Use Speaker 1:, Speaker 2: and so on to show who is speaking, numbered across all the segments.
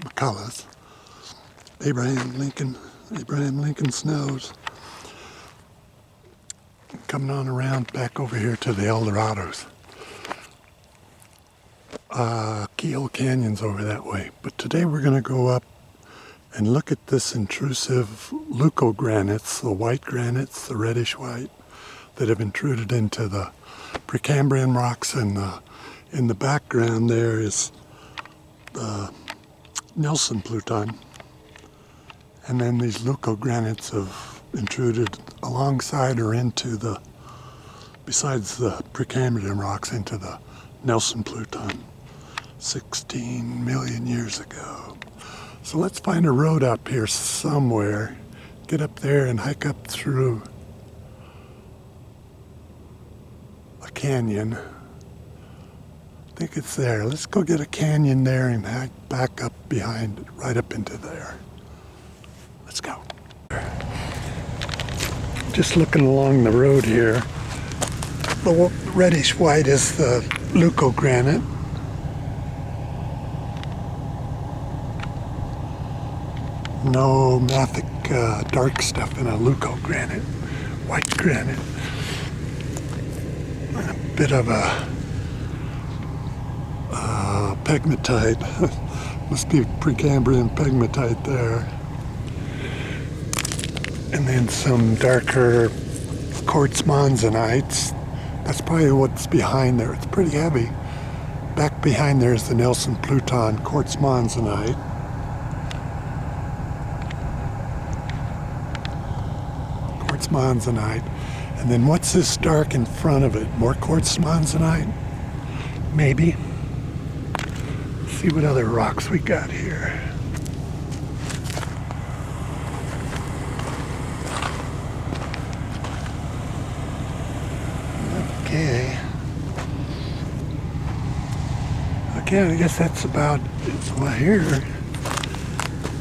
Speaker 1: McCulloughs, Abraham Lincoln snows. Coming on around back over here to the Eldorados. Keel Canyon's over that way. But today we're going to go up and look at this intrusive leucogranites, the white granites, the reddish white, that have intruded into the Precambrian rocks, and in the background there is the Nelson Pluton, and then these leucogranites have intruded alongside or into the, besides the Precambrian rocks, into the Nelson Pluton 16 million years ago. So let's find a road up here somewhere, get up there and hike up through a canyon. I think it's there. Let's go get a canyon there and hike back up behind it, right up into there. Let's go. Just looking along the road here, the reddish white is the leucogranite. No mafic dark stuff in a leucogranite, white granite. A bit of a pegmatite. Must be Precambrian pegmatite there. And then some darker quartz monzonites. That's probably what's behind there. It's pretty heavy. Back behind there is the Nelson Pluton quartz monzonite. Quartz monzonite. And then what's this dark in front of it? More quartz monzonite? Maybe. Let's see what other rocks we got here. Okay, I guess that's about it. Well, here,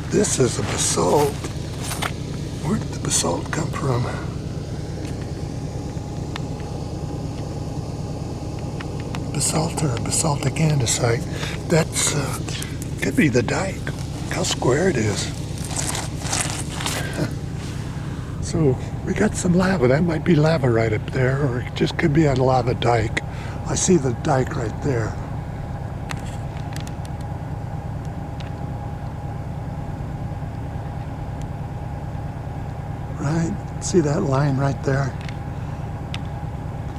Speaker 1: this is a basalt. Where did the basalt come from? Basalt or basaltic andesite. That's, could be the dike. Look how square it is. So we got some lava. That might be lava right up there, or it just could be a lava dike. I see the dike right there. Right? See that line right there?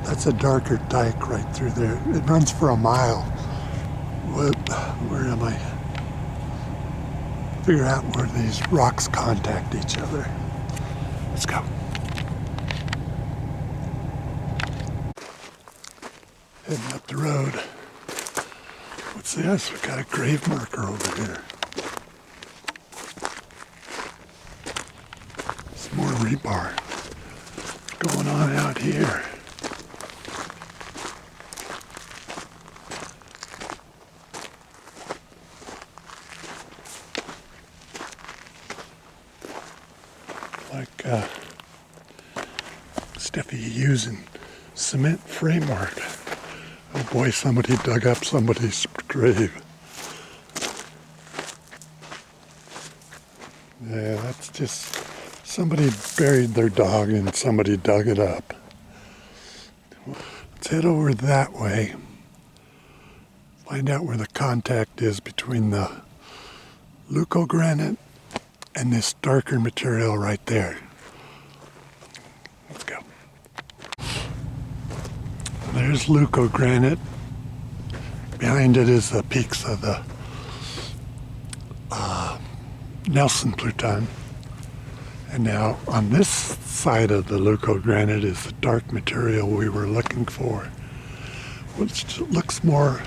Speaker 1: That's a darker dike right through there. It runs for a mile. Where am I? Figure out where these rocks contact each other. Let's go. Heading up the road. What's this? We got a grave marker over here. Some more rebar. What's going on out here? Like stuff you use in cement framework. Oh boy, somebody dug up somebody's grave. Yeah, that's just somebody buried their dog and somebody dug it up. Let's head over that way. Find out where the contact is between the leucogranite and this darker material right there. Let's go. There's leucogranite. Behind it is the peaks of the Nelson Pluton. And now on this side of the leucogranite is the dark material we were looking for, which looks more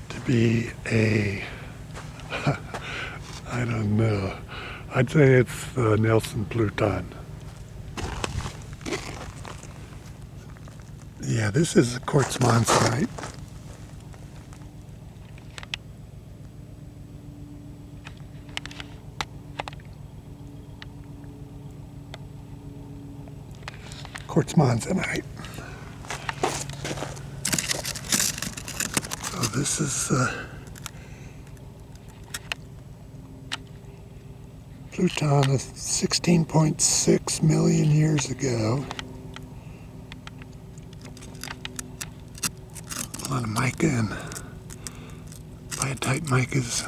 Speaker 1: to be a I don't know. I'd say it's the Nelson Pluton. Yeah, this is a quartz monzonite. Quartz monzonite. So this is Pluton is 16.6 million years ago. A lot of mica and biotite micas.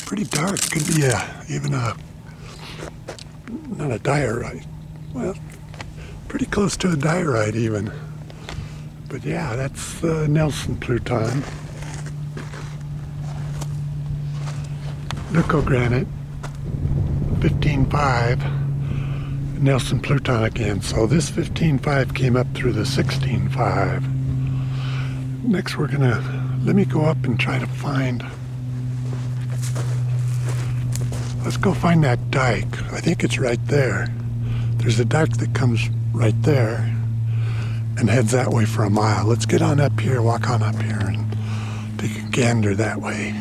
Speaker 1: Pretty dark. Could be even not a diorite. Well, pretty close to a diorite even. But yeah, that's Nelson Pluton. Leucogranite, 15.5, Nelson Pluton again. So this 15.5 came up through the 16.5. Next let me go up and try to find, let's go find that dike. I think it's right there. There's a dike that comes right there and heads that way for a mile. Let's get on up here, walk on up here and take a gander that way.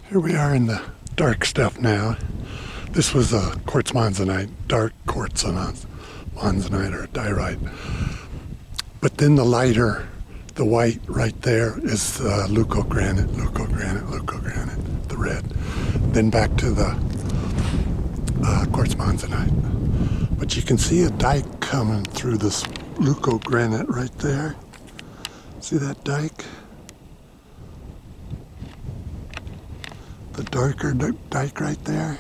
Speaker 1: Here we are in the dark stuff now. This was a quartz monzonite, dark quartz monzonite or a diorite. But then the lighter, the white right there is leucogranite, the red. Then back to the quartz monzonite. But you can see a dike coming through this leucogranite right there. See that dike? The darker dike right there.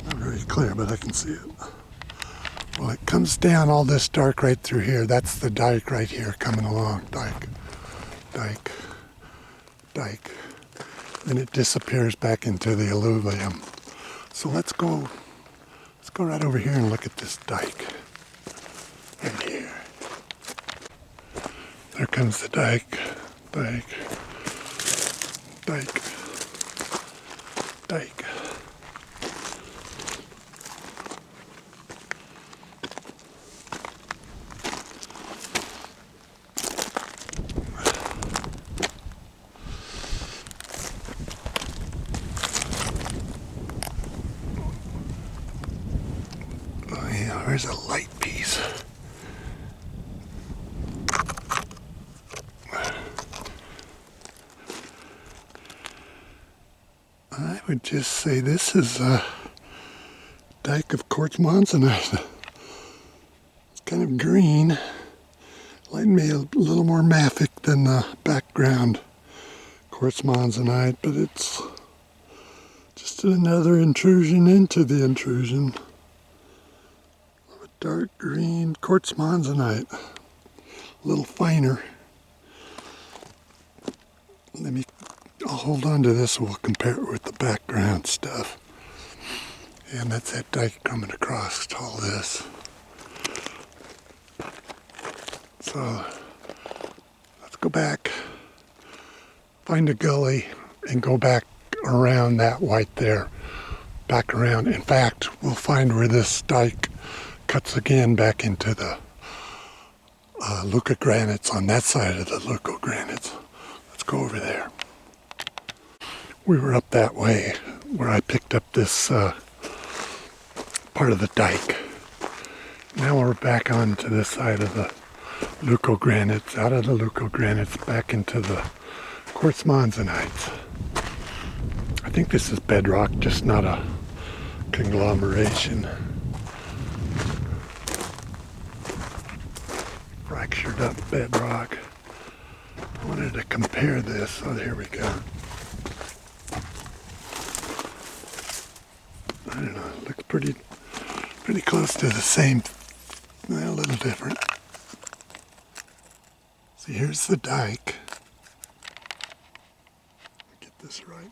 Speaker 1: Not very clear, but I can see it. Well, it comes down all this dark right through here. That's the dike right here coming along. Dike. Then it disappears back into the alluvium. So let's go right over here and look at this dike. Right here. There comes the dike. Dike. Oh yeah, there's a light piece. I would just say this is a dike of quartz monzonite. It's kind of green. Light may a little more mafic than the background quartz monzonite, but it's just another intrusion into the intrusion of a dark green quartz monzonite. A little finer. I'll hold on to this and we'll compare it with the background stuff. And that's that dike coming across all this. So let's go back, find a gully, and go back around that white there. Back around. In fact, we'll find where this dike cuts again back into the Leucogranites on that side of the Leucogranites. Let's go over there. We were up that way where I picked up this part of the dike. Now we're back onto this side of the Leucogranites, out of the Leucogranites back into the quartz monzonites. I think this is bedrock, just not a conglomeration. Fractured up bedrock. I wanted to compare this. Oh, here we go. I don't know, it looks pretty close to the same, a little different. See, here's the dike. Get this right.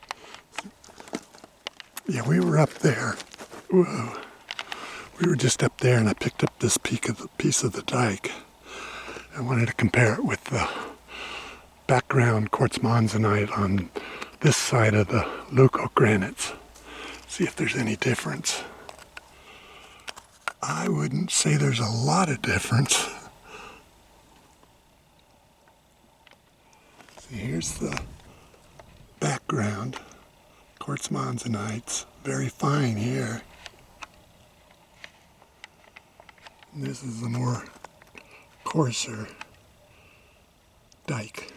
Speaker 1: Yeah, we were up there. Whoa. We were just up there and I picked up this piece of the dike. I wanted to compare it with the background quartz monzonite on this side of the Leucogranites. See if there's any difference. I wouldn't say there's a lot of difference. See, here's the background. Quartz monzonites, very fine here. And this is the more coarser dike.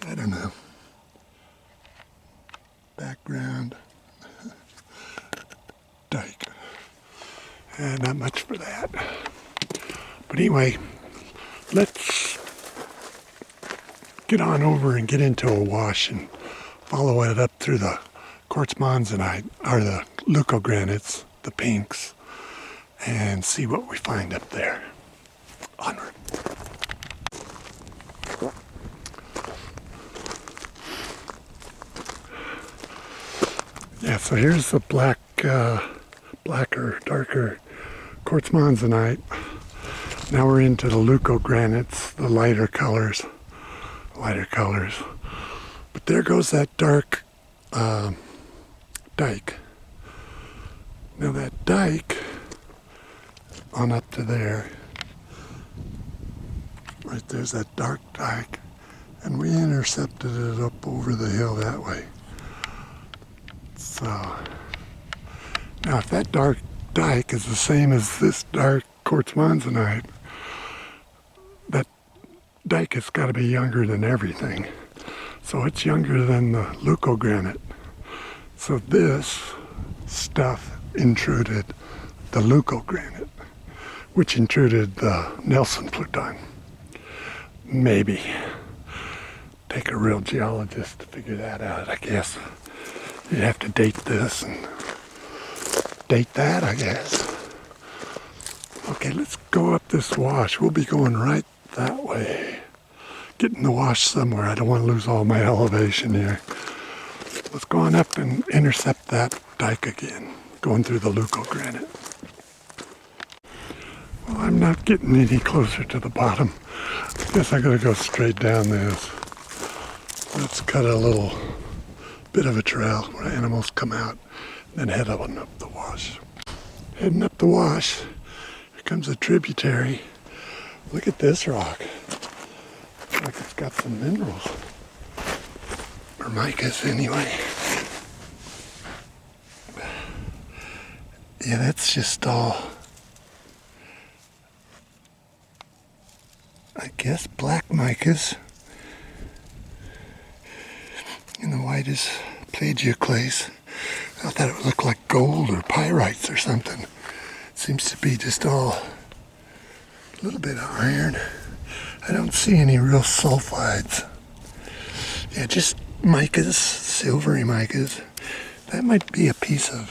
Speaker 1: I don't know. Background dike. Not much for that. But anyway, let's get on over and get into a wash and follow it up through the quartz monzonite, or the leucogranites, the pinks, and see what we find up there. Onward. Yeah, so here's the blacker, darker quartz monzonite. Now we're into the leucogranites, the lighter colors. But there goes that dark dike. Now that dike, on up to there, right there's that dark dike, and we intercepted it up over the hill that way. So, now if that dark dike is the same as this dark quartz monzonite, that dike has got to be younger than everything. So it's younger than the leucogranite. So this stuff intruded the leucogranite, which intruded the Nelson Pluton. Maybe. Take a real geologist to figure that out, I guess. You'd have to date this and date that, I guess. Okay, let's go up this wash. We'll be going right that way. Get in the wash somewhere. I don't want to lose all my elevation here. Let's go on up and intercept that dike again, going through the leucogranite. Well, I'm not getting any closer to the bottom. I guess I gotta go straight down this. Let's cut a little bit of a trail where animals come out, then head on up the wash. Heading up the wash, here comes a tributary. Look at this rock. Looks like it's got some minerals. Or micas anyway. Yeah, that's just all, I guess, black micas. And the white is plagioclase. I thought it would look like gold or pyrites or something. It seems to be just all a little bit of iron. I don't see any real sulfides. Yeah, just micas, silvery micas. That might be a piece of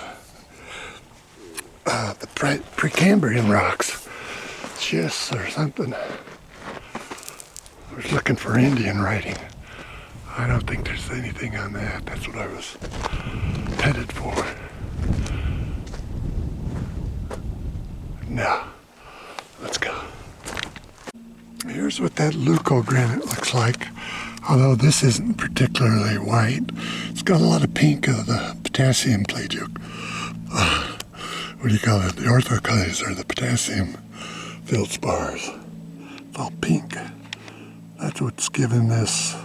Speaker 1: the Precambrian rocks. Schists or something. I was looking for Indian writing. I don't think there's anything on that. That's what I was headed for. Now, let's go. Here's what that leucogranite looks like. Although this isn't particularly white, it's got a lot of pink of the potassium what do you call it? The orthoclase, or the potassium feldspars. It's all pink. That's what's giving these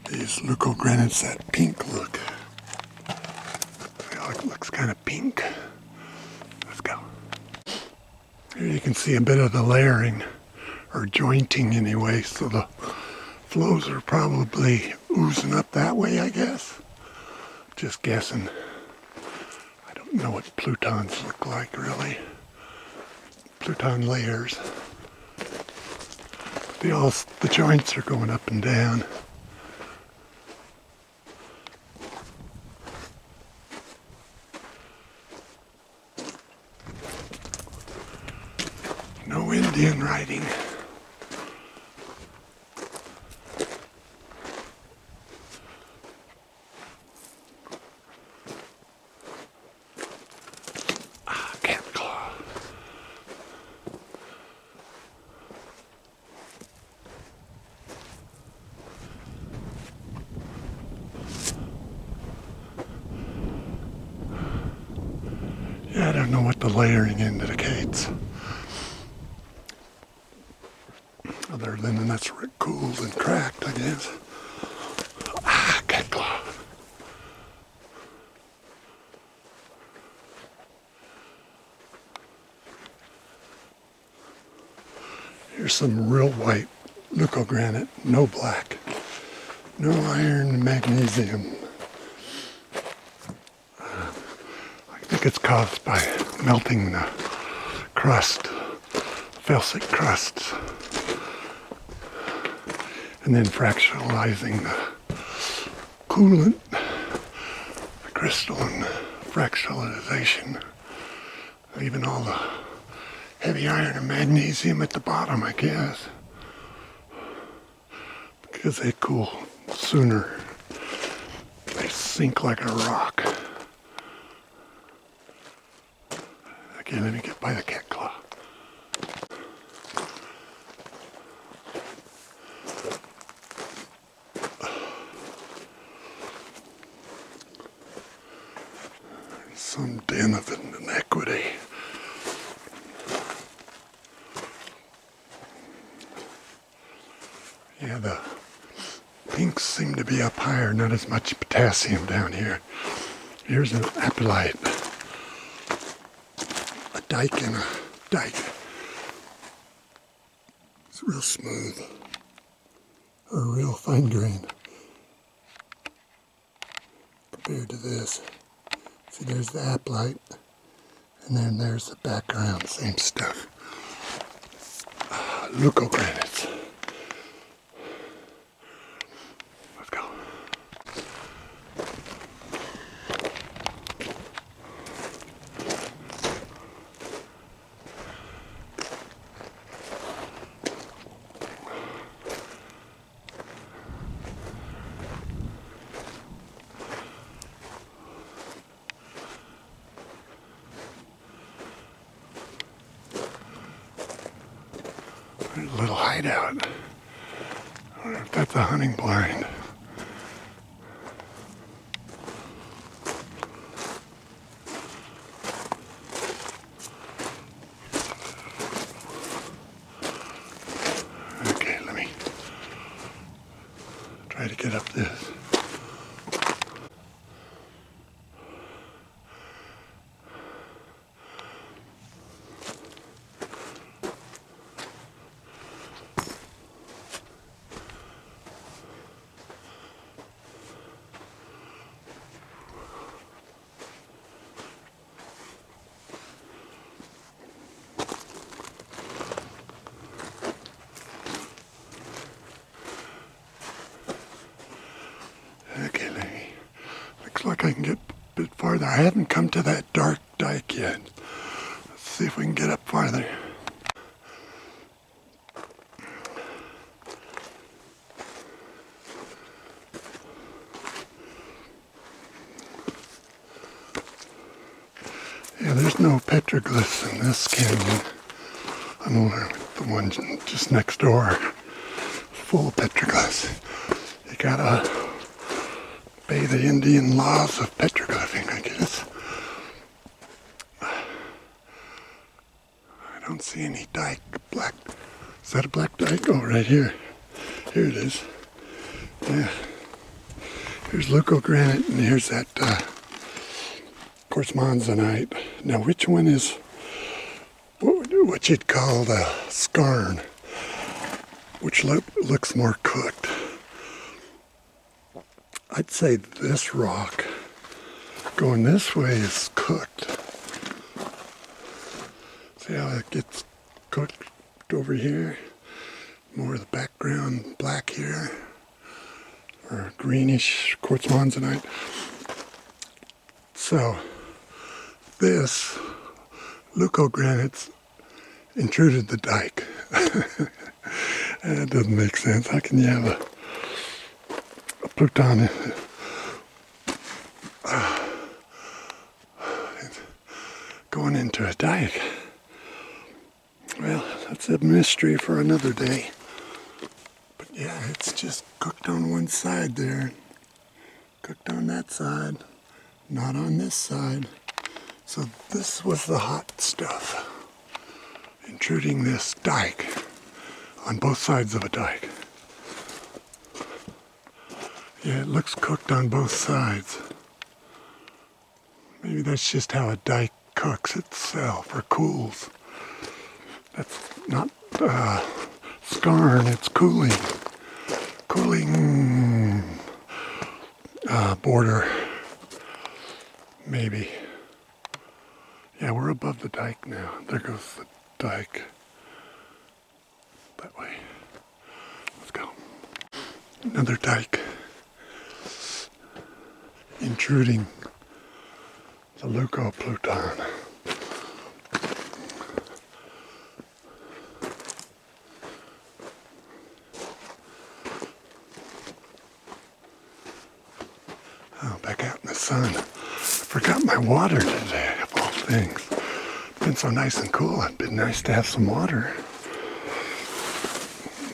Speaker 1: leucogranites that pink look. It looks kind of pink. Let's go. Here you can see a bit of the layering, or jointing anyway, so the flows are probably oozing up that way, I guess. Just guessing. I don't know what Plutons look like, really. Pluton layers. The joints are going up and down. No Indian writing. Cat claw. Yeah, I don't know what the layering indicates. Other than that's cooled and cracked, I guess. Cat claw. Here's some real white leucogranite, no black, no iron, magnesium. I think it's caused by melting the crust, felsic crusts, and then fractionalizing the coolant, the crystalline fractionalization, leaving all the heavy iron and magnesium at the bottom, I guess, because they cool sooner. They sink like a rock. Okay, let me get by the cat claw. Some den of inequity. Yeah, the pinks seem to be up higher, not as much potassium down here. Here's an apatite, a dike and a dike. It's real smooth, or real fine grain compared to this. See, there's the apatite, and then there's the background, same stuff. Leucogranites. Let's go. There's a little hideout. I wonder if that's a hunting blind. Okay, let me try to get up this. Okay, looks like I can get a bit farther. I haven't come to that dark dike yet. Let's see if we can get up farther. Yeah, there's no petroglyphs in this canyon. Unlike the one just next door, full of petroglyphs. You gotta obey the Indian laws of petroglyphing, I guess. I don't see any dike. Black. Is that a black dike? Oh, right here. Here it is. Yeah. Here's leucogranite, and here's that quartz monzonite. Now, which one is what you'd call the scarn? Which looks more cooked? I'd say this rock going this way is cooked. See how it gets cooked over here? More of the background black here, or greenish quartz monzonite. So this leucogranites intruded the dike. That doesn't make sense. How can you have a Pluton going into a dike? Well, that's a mystery for another day. But yeah, it's just cooked on one side there. Cooked on that side, not on this side. So this was the hot stuff, intruding this dike on both sides of a dike. Yeah, it looks cooked on both sides. Maybe that's just how a dike cooks itself or cools. That's not scarn, it's cooling border, maybe. Yeah, we're above the dike now. There goes the dike. That way. Let's go. Another dike. Intruding the Leuco Pluton. Oh, back out in the sun. I forgot my water today, of all things. It's been so nice and cool. It'd been nice to have some water.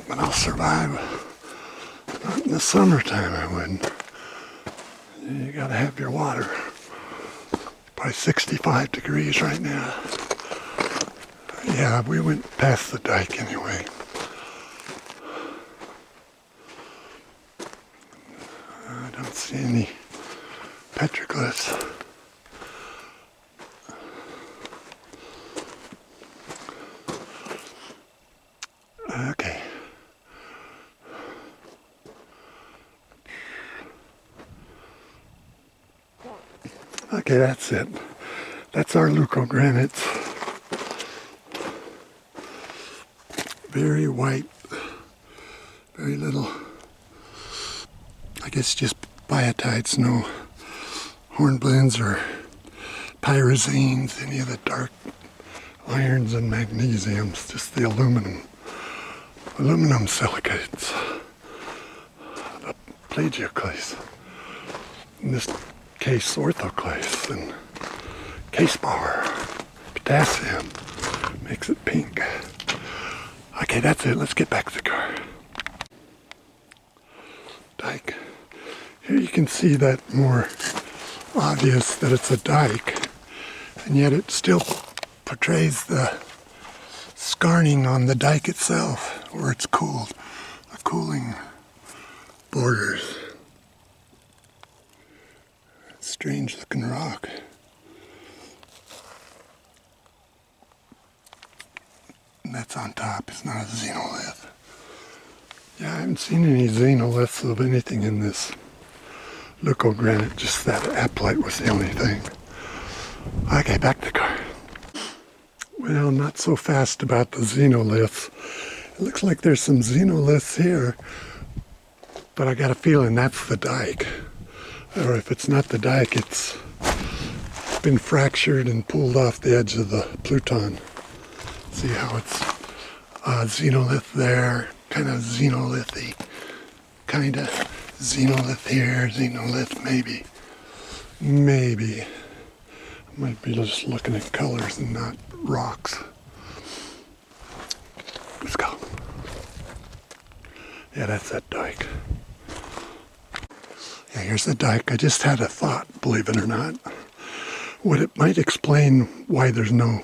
Speaker 1: But I'll survive. Not in the summertime, I wouldn't. You gotta have your water. Probably 65 degrees right now. Yeah, we went past the dike anyway. I don't see any petroglyphs. Okay. Okay, that's it. That's our Leucogranites. Very white. Very little. I guess just biotites, no hornblends or pyrazines, any of the dark irons and magnesiums, just the aluminum silicates, the plagioclase, in this case orthoclase, and case bar, potassium, makes it pink. Okay, that's it. Let's get back to the car. Dike. Here you can see that more obvious that it's a dike, and yet it still portrays the scarning on the dike itself, where it's cooled, the cooling borders. Strange looking rock. And that's on top, it's not a xenolith. Yeah, I haven't seen any xenoliths of anything in this Leucogranite, just that aplite was the only thing. Okay, back to the car. Well, not so fast about the xenoliths. It looks like there's some xenoliths here, but I got a feeling that's the dike. Or if it's not the dike, it's been fractured and pulled off the edge of the Pluton. See how it's xenolith there, kind of xenolithy, kind of xenolith here, xenolith maybe. I might be just looking at colors and not rocks. Let's go. Yeah, that's that dike. Yeah, here's the dike. I just had a thought, believe it or not. What it might explain why there's no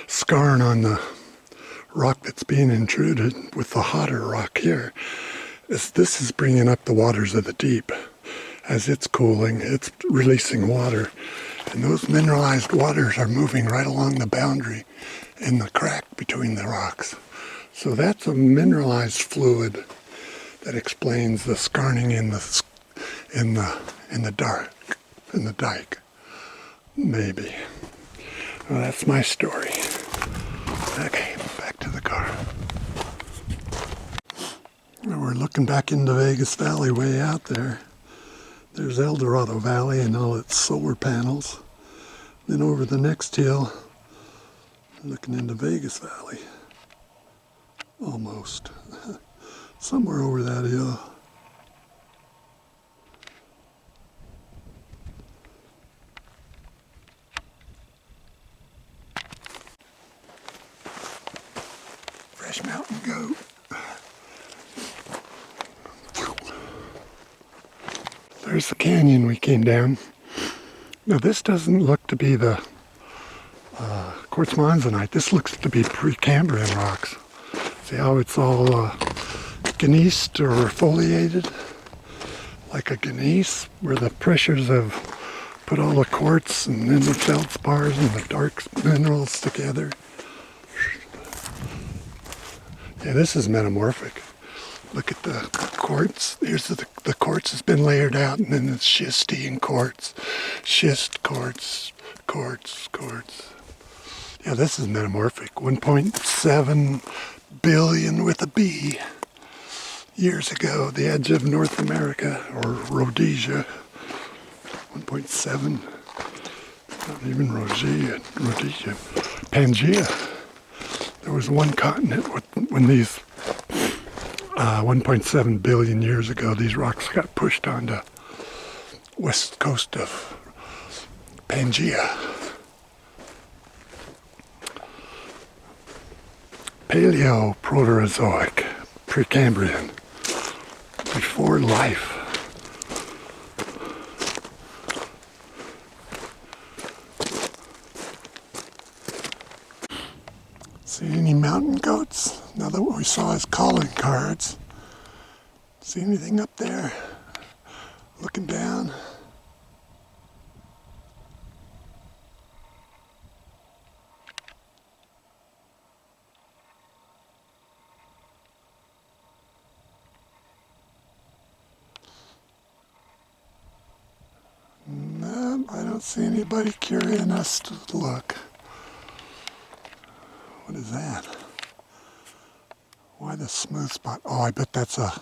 Speaker 1: scarn on the rock that's being intruded with the hotter rock here is this is bringing up the waters of the deep. As it's cooling, it's releasing water, and those mineralized waters are moving right along the boundary in the crack between the rocks. So that's a mineralized fluid that explains the scarning in the dike. Maybe. Well, that's my story. Okay, back to the car. We're looking back into Vegas Valley way out there. There's El Dorado Valley and all its solar panels. Then over the next hill, looking into Vegas Valley. Almost. Somewhere over that hill. Fresh mountain goat. There's the canyon we came down. Now this doesn't look to be the quartz monzonite. This looks to be Precambrian rocks. See how it's all gneissed or foliated? Like a gneiss, where the pressures have put all the quartz and then the feldspars and the dark minerals together. Yeah, this is metamorphic. Look at the quartz. Here's the quartz has been layered out, and then it's schisty and quartz. Schist, quartz, quartz, quartz. Yeah, this is metamorphic. 1.7 billion with a B years ago, the edge of North America, or Rhodesia. 1.7, not even Rhodesia, Pangea. There was one continent when these 1.7 billion years ago, these rocks got pushed onto west coast of Pangea. Paleo-Proterozoic, Precambrian, before life. See any mountain goats? Now that what we saw is calling cards. See anything up there? Looking down. No, I don't see anybody carrying us to look. What is that? Why the smooth spot? Oh, I bet that's a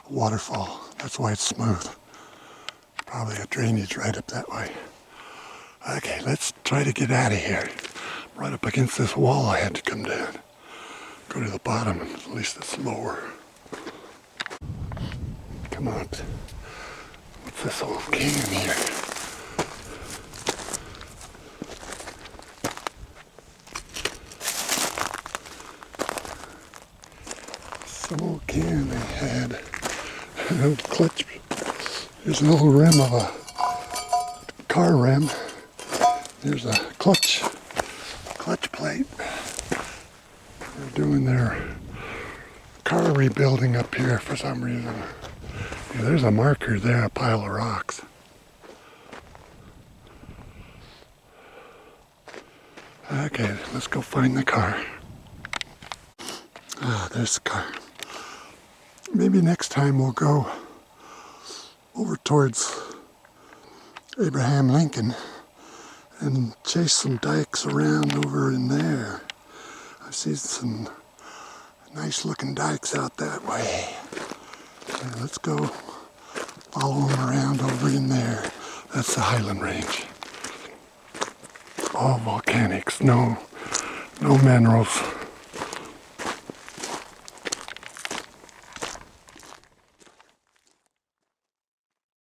Speaker 1: waterfall. That's why it's smooth. Probably a drainage right up that way. Okay, let's try to get out of here. Right up against this wall I had to come down. Go to the bottom, at least it's lower. Come on. What's this old can here? Some old can they had. An old clutch. Here's an old rim of a car rim. There's a clutch plate. They're doing their car rebuilding up here for some reason. Yeah, there's a marker there, a pile of rocks. Okay, let's go find the car. Ah, there's the car. Maybe next time we'll go over towards Abraham Lincoln and chase some dikes around over in there. I see some nice looking dikes out that way. Okay, let's go follow them around over in there. That's the Highland Range. All volcanics, no minerals.